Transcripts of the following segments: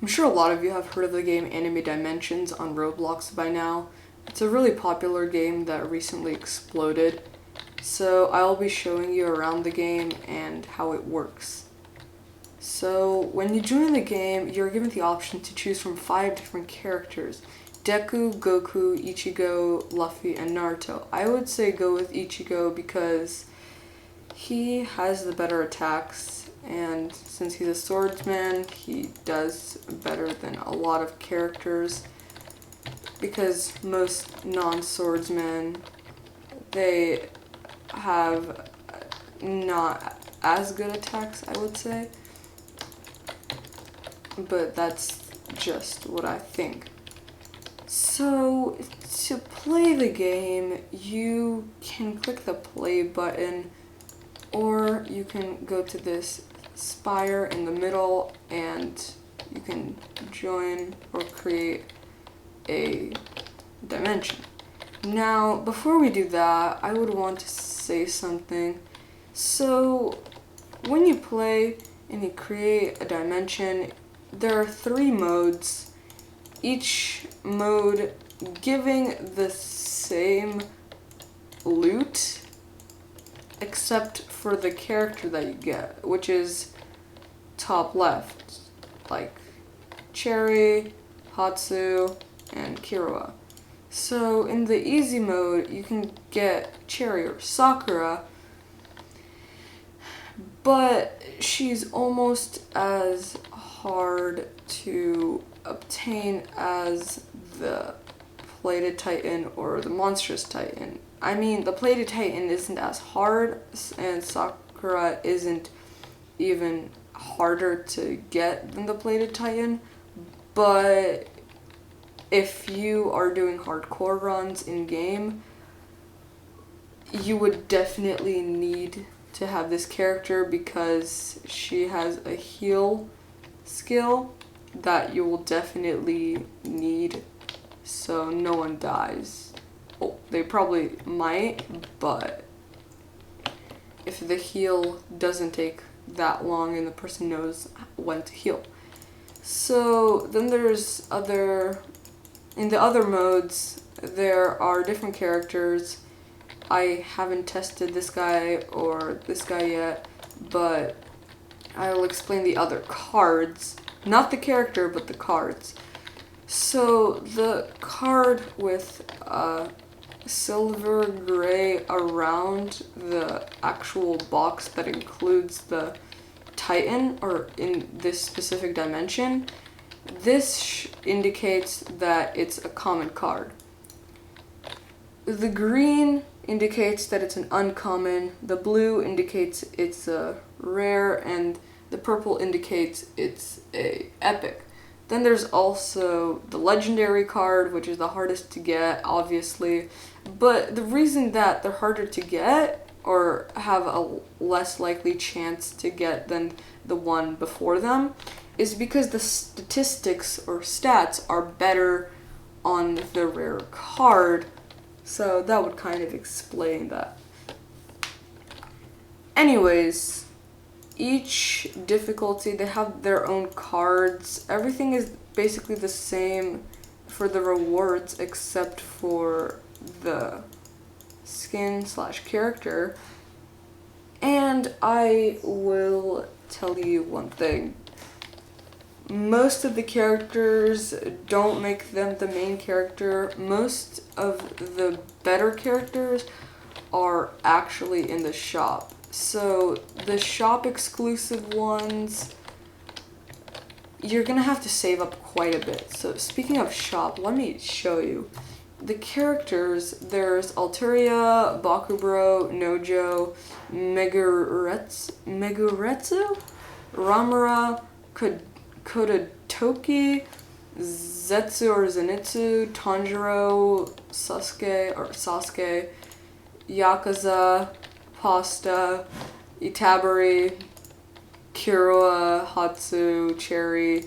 I'm sure a lot of you have heard of the game Anime Dimensions on Roblox by now. It's a really popular game that recently exploded, so I'll be showing you around the game and how it works. So when you join the game, you're given the option to choose from 5 different characters: Deku, Goku, Ichigo, Luffy, and Naruto. I would say go with Ichigo because he has the better attacks, and since he's a swordsman, he does better than a lot of characters, because most non-swordsmen, they have not as good attacks, I would say. But that's just what I think. So, to play the game, you can click the play button, or you can go to this spire in the middle and you can join or create a dimension. Now, before we do that, I would want to say something. So, when you play and you create a dimension, there are 3 modes, each mode giving the same loot except for the character that you get, which is top left, like Cherry, Hatsu, and Killua. So in the easy mode, you can get Cherry or Sakura, but she's almost as hard to obtain as the Plated Titan or the Monstrous Titan. I mean, the Plated Titan isn't as hard, and Sakura isn't even harder to get than the Plated Titan, but if you are doing hardcore runs in game, you would definitely need to have this character because she has a heal skill that you will definitely need so no one dies. Oh, they probably might, but if the heal doesn't take that long and the person knows when to heal. So then there's in the other modes, there are different characters. I haven't tested this guy or this guy yet, but I'll explain the other cards. Not the character, but the cards. So the card with silver gray around the actual box that includes the Titan, or in this specific dimension, this indicates that it's a common card. The green indicates that it's an uncommon, the blue indicates it's a rare, and the purple indicates it's a epic. Then there's also the legendary card, which is the hardest to get, obviously. But the reason that they're harder to get, or have a less likely chance to get than the one before them, is because the statistics or stats are better on the rare card. So that would kind of explain that. Anyways, each difficulty, they have their own cards. Everything is basically the same for the rewards except for the skin/character. And I will tell you one thing. Most of the characters don't make them the main character. Most of the better characters are actually in the shop. So the shop exclusive ones, you're gonna have to save up quite a bit. So speaking of shop, let me show you. The characters, there's Alteria, Bakubro, Nojo, Meguretsu, Ramura, Kodatoki, Zetsu or Zenitsu, Tanjiro, Sasuke, Yakuza, Pasta, Itabari, Killua, Hatsu, Cherry,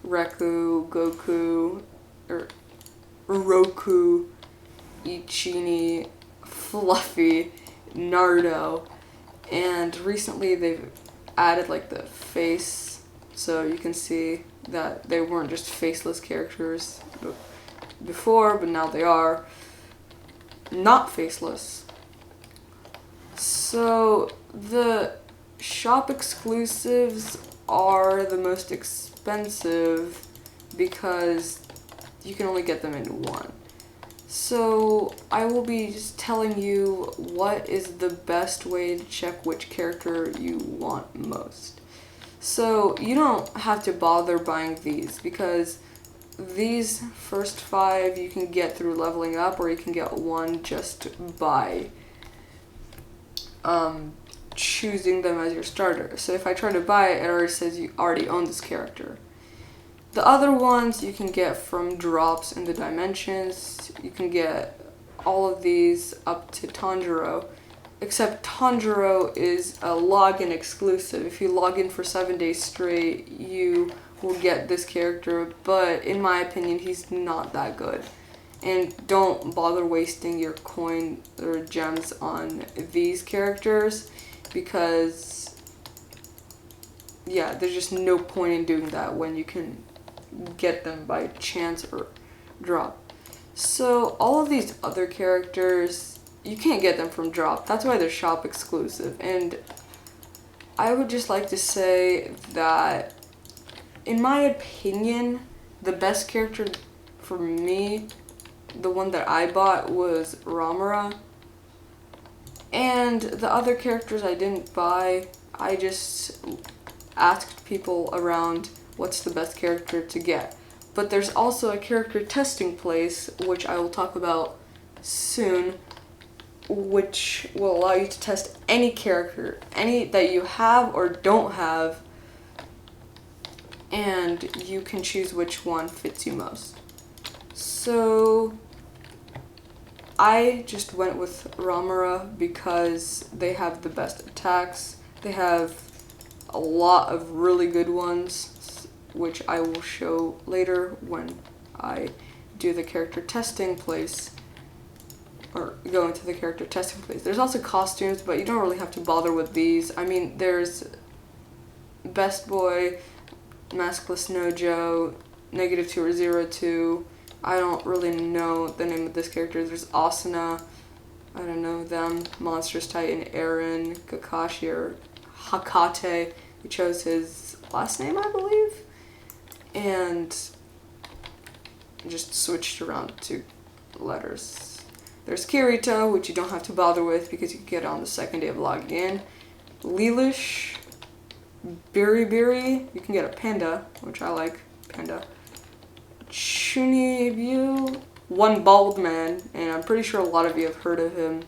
Reku, Goku, Roku, Ichini, Fluffy, Naruto, and recently they've added like the face, so you can see that they weren't just faceless characters before, but now they are not faceless. So the shop exclusives are the most expensive because you can only get them in one. So I will be just telling you what is the best way to check which character you want most. So you don't have to bother buying these because these first 5 you can get through leveling up, or you can get one just by choosing them as your starter. So if I try to buy it, it already says you already own this character. The other ones you can get from drops in the dimensions. You can get all of these up to Tanjiro, except Tanjiro is a login exclusive. If you log in for 7 days straight, you will get this character, but in my opinion, he's not that good. And don't bother wasting your coin or gems on these characters because, yeah, there's just no point in doing that when you can get them by chance or drop. So all of these other characters, you can't get them from drop. That's why they're shop exclusive. And I would just like to say that, in my opinion, the best character for me, the one that I bought, was Ramura. And the other characters I didn't buy. I just asked people around what's the best character to get. But there's also a character testing place, which I will talk about soon, which will allow you to test any character, any that you have or don't have, and you can choose which one fits you most. So I just went with Ramura because they have the best attacks. They have a lot of really good ones, which I will show later when I do the character testing place, or go into the character testing place. There's also costumes, but you don't really have to bother with these. I mean, there's Best Boy, Maskless Nojo, -2 or 02. I don't really know the name of this character. There's Asuna, I don't know them, Monstrous Titan, Eren, Kakashi, or Hakate. He chose his last name, I believe, and just switched around 2 letters. There's Kirito, which you don't have to bother with because you can get it on the 2nd day of logging in. Leelish, Biribiri, you can get a panda, which I like, panda. Chunibyu, One Bald Man, and I'm pretty sure a lot of you have heard of him.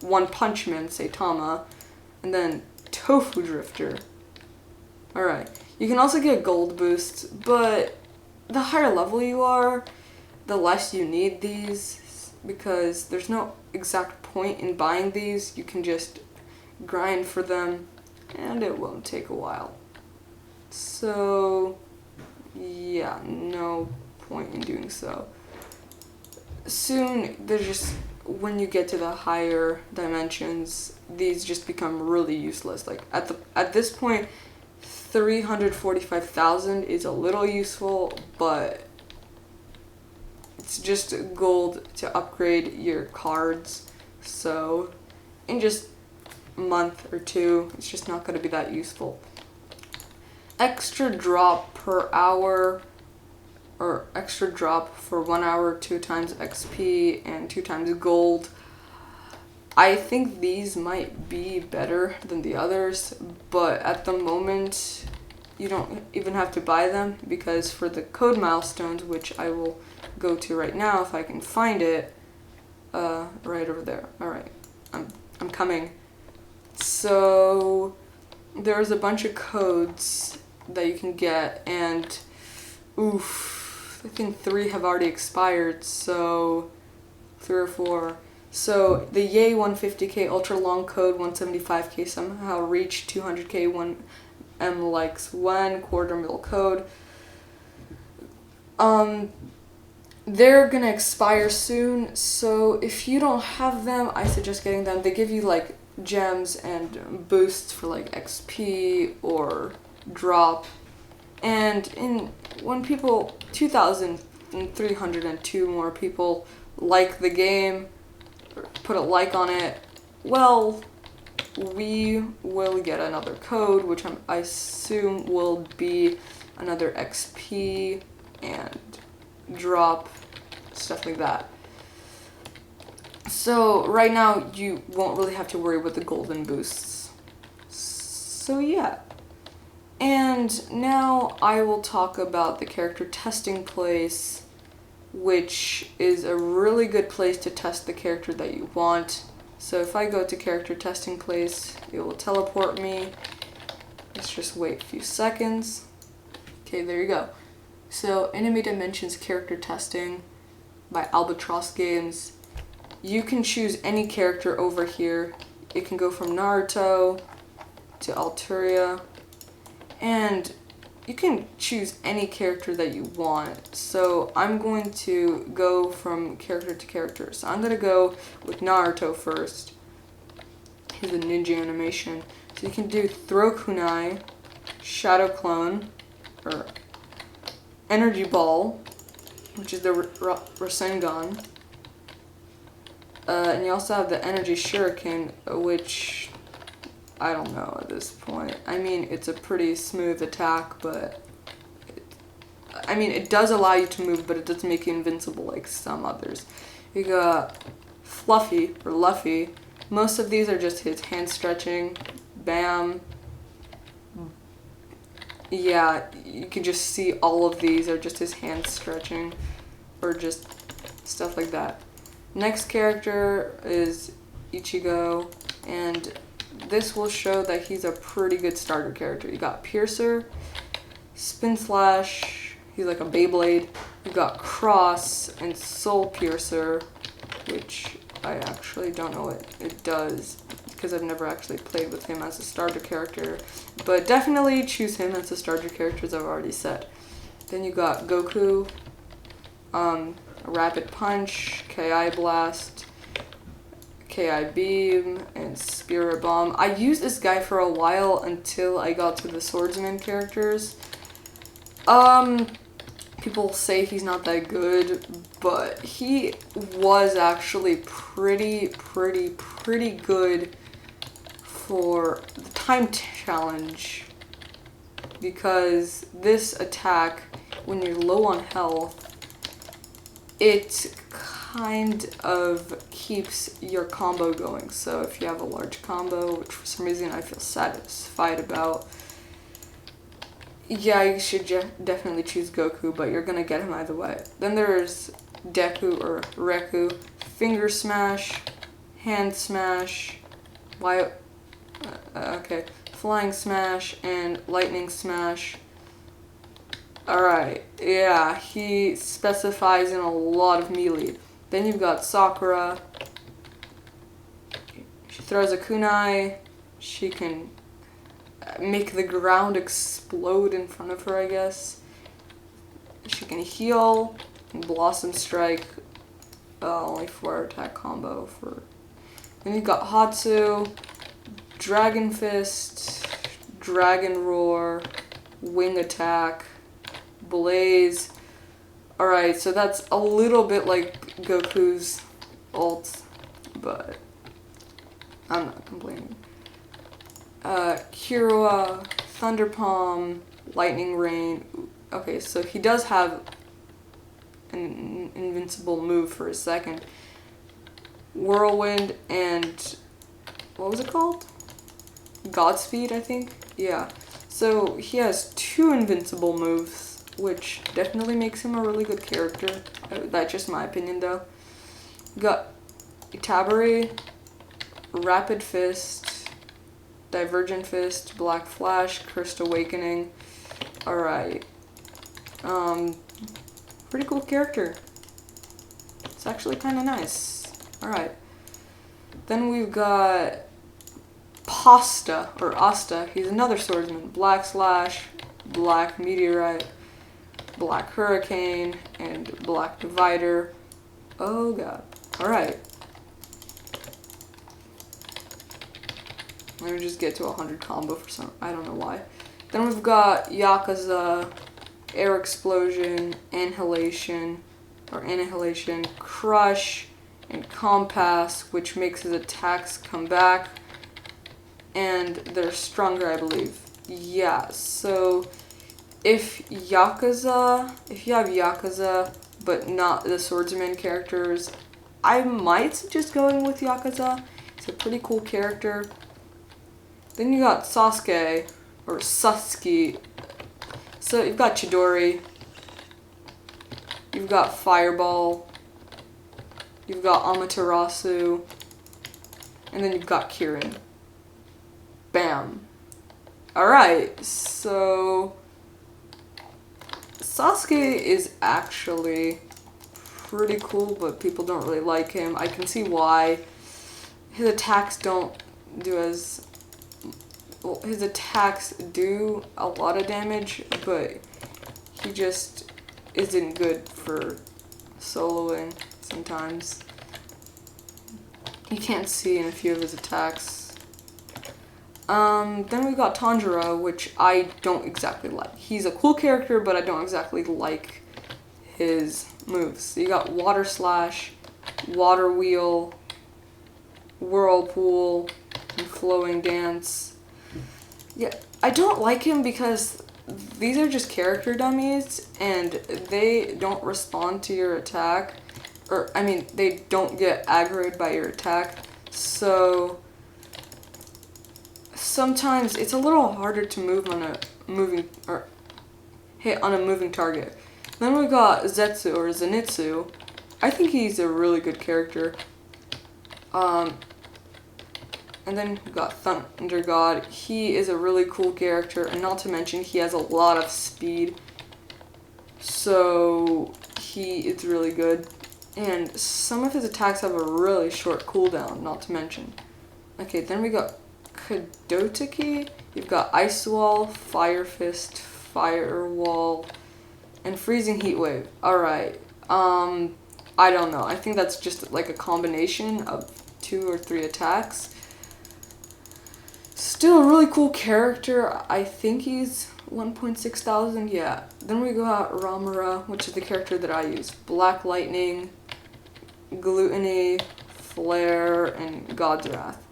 One Punch Man, Saitama, and then Tofu Drifter. Alright, you can also get gold boosts, but the higher level you are, the less you need these, because there's no exact point in buying these. You can just grind for them, and it won't take a while. So yeah, no point in doing so. Soon, there's just, when you get to the higher dimensions, these just become really useless. Like at this point, 345,000 is a little useful, but it's just gold to upgrade your cards. So in just a month or 2, it's just not going to be that useful. Extra drop per hour, or extra drop for 1 hour, 2 times XP and 2 times gold. I think these might be better than the others, but at the moment you don't even have to buy them, because for the code milestones, which I will go to right now if I can find it, right over there. Alright, I'm coming. So there's a bunch of codes that you can get, and oof, I think 3 have already expired, so 3 or 4. So the Yay 150k ultra long code 175k somehow reached 200k 1M likes 1 quarter mil code. They're gonna expire soon, so if you don't have them, I suggest getting them. They give you like gems and boosts for like XP or drop, And when people 2,302 more people like the game, put a like on it, well, we will get another code, which I assume will be another XP and drop, stuff like that. So right now you won't really have to worry with the golden boosts. So yeah. And now I will talk about the character testing place, which is a really good place to test the character that you want. So if I go to character testing place, it will teleport me. Let's just wait a few seconds. Okay, there you go. So Enemy Dimensions character testing by Albatross Games. You can choose any character over here. It can go from Naruto to Alturia, and you can choose any character that you want. So I'm going to go from character to character. So I'm going to go with Naruto first. He's a ninja animation. So you can do Throw Kunai, Shadow Clone, or Energy Ball, which is the Rasengan. And you also have the Energy Shuriken, which I don't know at this point. I mean, it's a pretty smooth attack, but it does allow you to move, but it doesn't make you invincible like some others. You got Fluffy, or Luffy. Most of these are just his hand stretching. Bam. Yeah, you can just see all of these are just his hand stretching, or just stuff like that. Next character is Ichigo, and this will show that he's a pretty good starter character. You got Piercer, Spin Slash, he's like a Beyblade. You got Cross and Soul Piercer, which I actually don't know what it does because I've never actually played with him as a starter character. But definitely choose him as a starter character, as I've already said. Then you got Goku, Rapid Punch, KI Blast, KI Beam, and Spirit Bomb. I used this guy for a while until I got to the Swordsman characters. People say he's not that good, but he was actually pretty good for the time challenge, because this attack, when you're low on health, it kind of keeps your combo going. So if you have a large combo, which for some reason I feel satisfied about, yeah, you should definitely choose Goku, but you're gonna get him either way. Then there's Deku or Reku, Finger Smash, Hand Smash, Flying Smash, and Lightning Smash. Alright, yeah, he specifies in a lot of melee. Then you've got Sakura. She throws a kunai. She can make the ground explode in front of her, I guess. She can heal. Blossom Strike. Only 4 attack combo for. Then you've got Hatsu, Dragon Fist, Dragon Roar, Wing Attack, Blaze. Alright, so that's a little bit like Goku's ult, but I'm not complaining. Killua, Thunder Palm, Lightning Rain. Okay, so he does have an invincible move for a second. Whirlwind and what was it called? Godspeed, I think? Yeah. So he has 2 invincible moves, which definitely makes him a really good character. That's just my opinion, though. Got Itabari, Rapid Fist, Divergent Fist, Black Flash, Cursed Awakening. Alright. Pretty cool character. It's actually kind of nice. Alright. Then we've got Pasta, or Asta. He's another swordsman. Black Slash, Black Meteorite, Black Hurricane, and Black Divider. Oh god. Alright. Let me just get to 100 combo for some, I don't know why. Then we've got Yakuza, Air Explosion, Annihilation, Crush, and Compass, which makes his attacks come back, and they're stronger, I believe. Yeah, so if you have Yakuza, but not the swordsman characters, I might suggest going with Yakuza. It's a pretty cool character. Then you got Sasuke, or Sasuke. So you've got Chidori, you've got Fireball, you've got Amaterasu, and then you've got Kirin. Bam. Alright, so Sasuke is actually pretty cool, but people don't really like him. I can see why. His attacks don't do as... Well, his attacks do a lot of damage, but he just isn't good for soloing sometimes. You can't see in a few of his attacks. Then we've got Tanjiro, which I don't exactly like. He's a cool character, but I don't exactly like his moves. So you got Water Slash, Water Wheel, Whirlpool, and Flowing Dance. Yeah, I don't like him because these are just character dummies, and they don't respond to your attack. Or, I mean, they don't get aggroed by your attack. So sometimes it's a little harder to move on a moving or hit on a moving target. Then we got Zetsu or Zenitsu. I think he's a really good character. And then we got Thunder God. He is a really cool character, and not to mention he has a lot of speed. So he is really good. And some of his attacks have a really short cooldown, not to mention. Okay, then we got Kadotaki. You've got Ice Wall, Fire Fist, Fire Wall, and Freezing Heat Wave. Alright. I don't know. I think that's just like a combination of 2 or 3 attacks. Still a really cool character. I think he's 1.6 thousand. Yeah. Then we got Ramura, which is the character that I use. Black Lightning, Gluttony, Flare, and God's Wrath.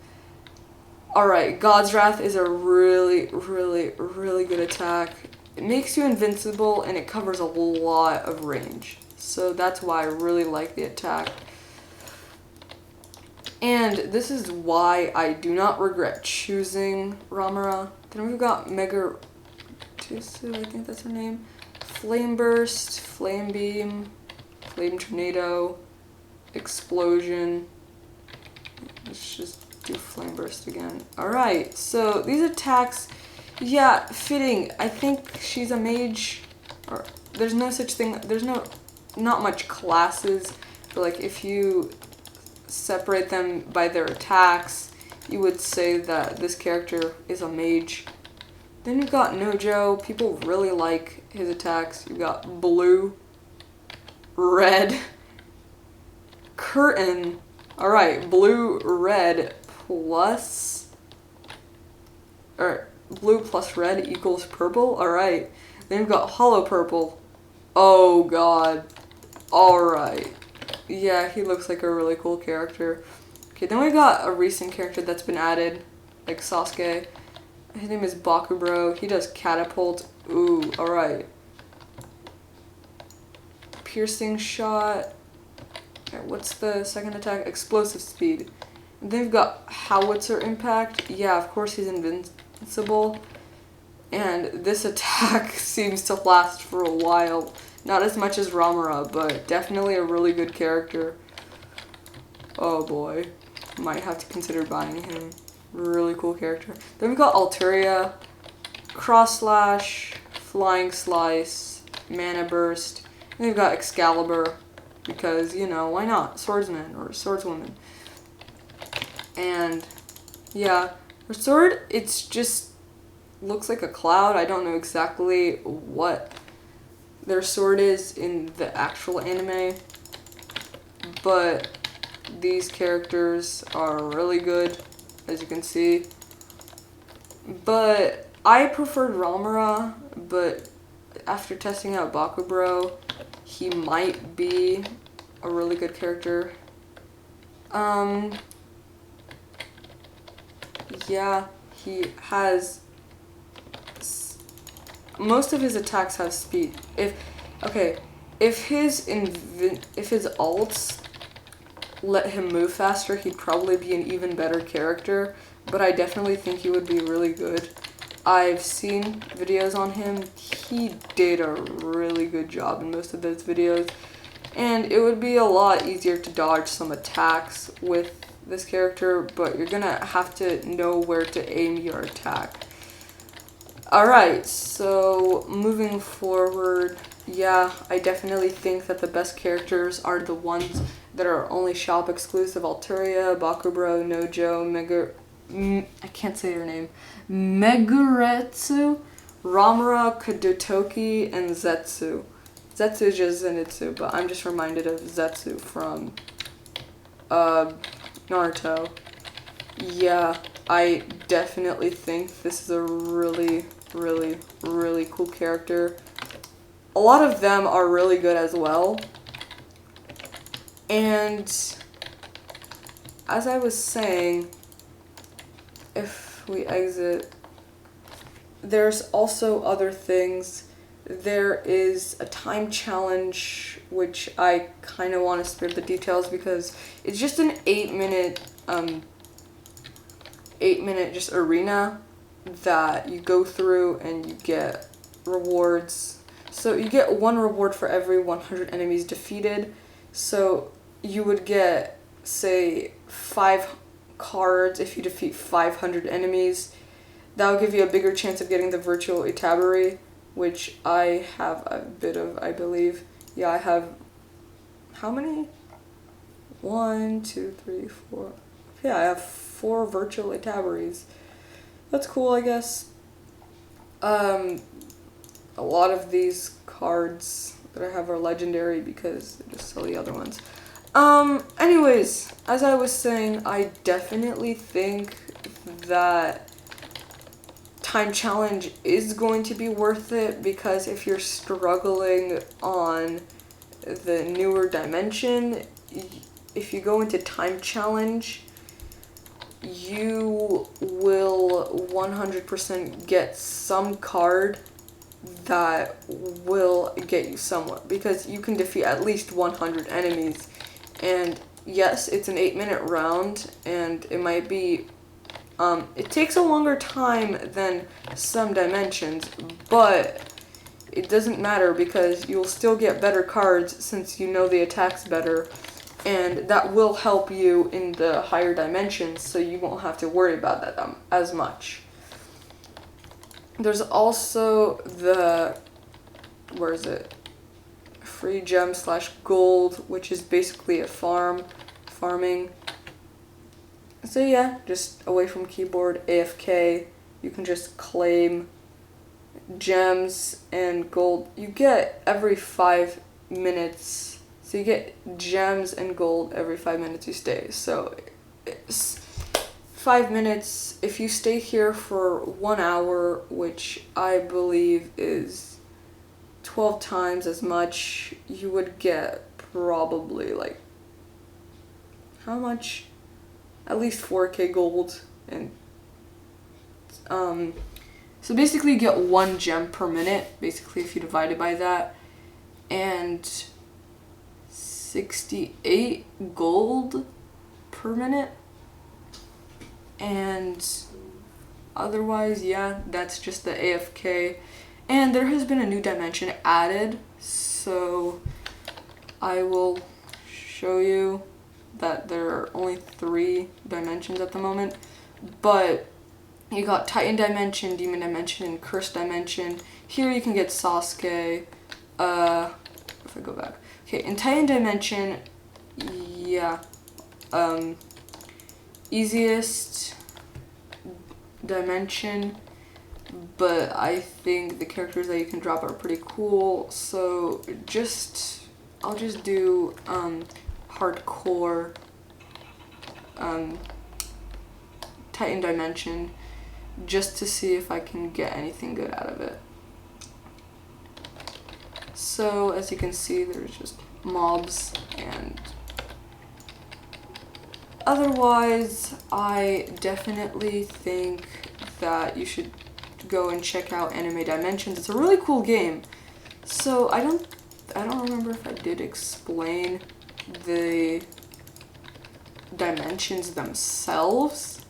Alright, God's Wrath is a really, really, really good attack. It makes you invincible, and it covers a lot of range. So that's why I really like the attack. And this is why I do not regret choosing Ramura. Then we've got Mega Tusu, I think that's her name. Flame Burst, Flame Beam, Flame Tornado, Explosion. Let's just do Flame Burst again. Alright, so these attacks, yeah, fitting. I think she's a mage. Or there's no such thing, not much classes, but like if you separate them by their attacks, you would say that this character is a mage. Then you've got Nojo. People really like his attacks. You've got Blue, Red, Curtain. Alright, Blue, Red plus... Or Blue plus Red equals Purple. Alright. Then you've got Hollow Purple. Oh god. Alright. Yeah, he looks like a really cool character. Okay, then we got a recent character that's been added, like Sasuke. His name is Bakubro. He does Catapult. Ooh, alright. Piercing Shot. Okay, what's the second attack? Explosive Speed. And then we've got Howitzer Impact. Yeah, of course he's invincible. And this attack seems to last for a while. Not as much as Ramura, but definitely a really good character. Oh boy. Might have to consider buying him. Really cool character. Then we got Alturia, Cross Slash, Flying Slice, Mana Burst. And we've got Excalibur, because, you know, why not? Swordsman or Swordswoman. And, yeah. Her sword, it's just looks like a cloud. I don't know exactly what their sword is in the actual anime, but these characters are really good, as you can see. But I preferred Ramura, but after testing out Bakubro, he might be a really good character. Yeah, he has most of his attacks have speed. If his alts let him move faster, he'd probably be an even better character, but I definitely think he would be really good. I've seen videos on him. He did a really good job in most of those videos, and it would be a lot easier to dodge some attacks with this character, but you're gonna have to know where to aim your attack. Alright, so moving forward, yeah, I definitely think that the best characters are the ones that are only shop exclusive. Alturia, Bakubro, Nojo, I can't say her name, Meguretsu, Ramura, Kadotoki, and Zetsu. Zetsu is just Zenitsu, but I'm just reminded of Zetsu from Naruto. Yeah, I definitely think this is a really, really, really cool character. A lot of them are really good as well. And as I was saying, if we exit, there's also other things. There is a time challenge, which I kind of want to spare the details because it's just an 8-minute just arena that you go through and you get rewards. So you get one reward for every 100 enemies defeated. So you would get, say, 5 cards if you defeat 500 enemies. That will give you a bigger chance of getting the virtual Itabari, which I have a bit of, I believe. Yeah, I have, how many? 1, 2, 3, 4. Yeah, I have 4 virtual Itabaris. That's cool, I guess. A lot of these cards that I have are legendary because I just sell the other ones. Anyways, as I was saying, I definitely think that time challenge is going to be worth it because if you're struggling on the newer dimension, if you go into time challenge, you will 100% get some card that will get you somewhere because you can defeat at least 100 enemies. And yes, it's an 8-minute round and it might be it takes a longer time than some dimensions, but it doesn't matter because you'll still get better cards since you know the attacks better, and that will help you in the higher dimensions, so you won't have to worry about that as much. There's also the, where is it? Free gem / gold, which is basically a farming. So yeah, just away from keyboard, AFK, you can just claim gems and gold. You get every 5 minutes. So you get gems and gold every 5 minutes you stay. So it's 5 minutes. If you stay here for 1 hour, which I believe is 12 times as much, you would get probably like, how much? At least 4k gold. And so basically you get 1 gem per minute, basically if you divide it by that, and 68 gold per minute. And otherwise, yeah, that's just the AFK. And there has been a new dimension added, so I will show you that there are only 3 dimensions at the moment, but you got Titan Dimension, Demon Dimension, and Curse Dimension. Here you can get Sasuke. If I go back. Okay, in Titan Dimension, yeah, easiest dimension, but I think the characters that you can drop are pretty cool, so I'll just do, hardcore Titan Dimension. just to see if I can get anything good out of it. So as you can see, there's just mobs, and otherwise I definitely think that you should go and check out Anime Dimensions. It's a really cool game. So I don't remember if I did explain the dimensions themselves,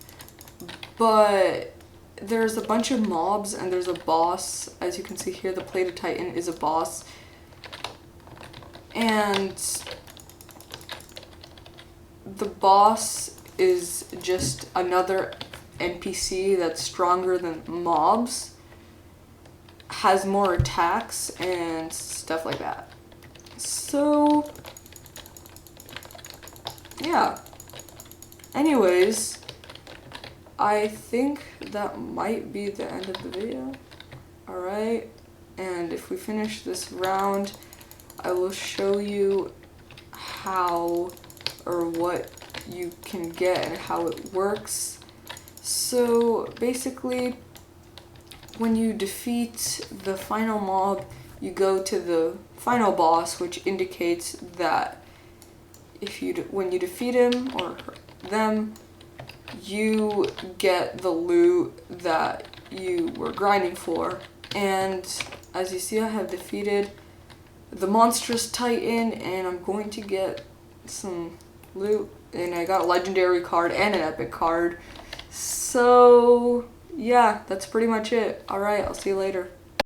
but there's a bunch of mobs and there's a boss. As you can see here, the Plated Titan is a boss, and the boss is just another NPC that's stronger than mobs, has more attacks and stuff like that. So yeah, anyways, I think that might be the end of the video. Alright, and if we finish this round, I will show you how or what you can get and how it works. So basically, when you defeat the final mob, you go to the final boss, which indicates that when you defeat him or them, you get the loot that you were grinding for. And as you see, I have defeated the monstrous titan, and I'm going to get some loot, and I got a legendary card and an epic card. So yeah, that's pretty much it. Alright, I'll see you later.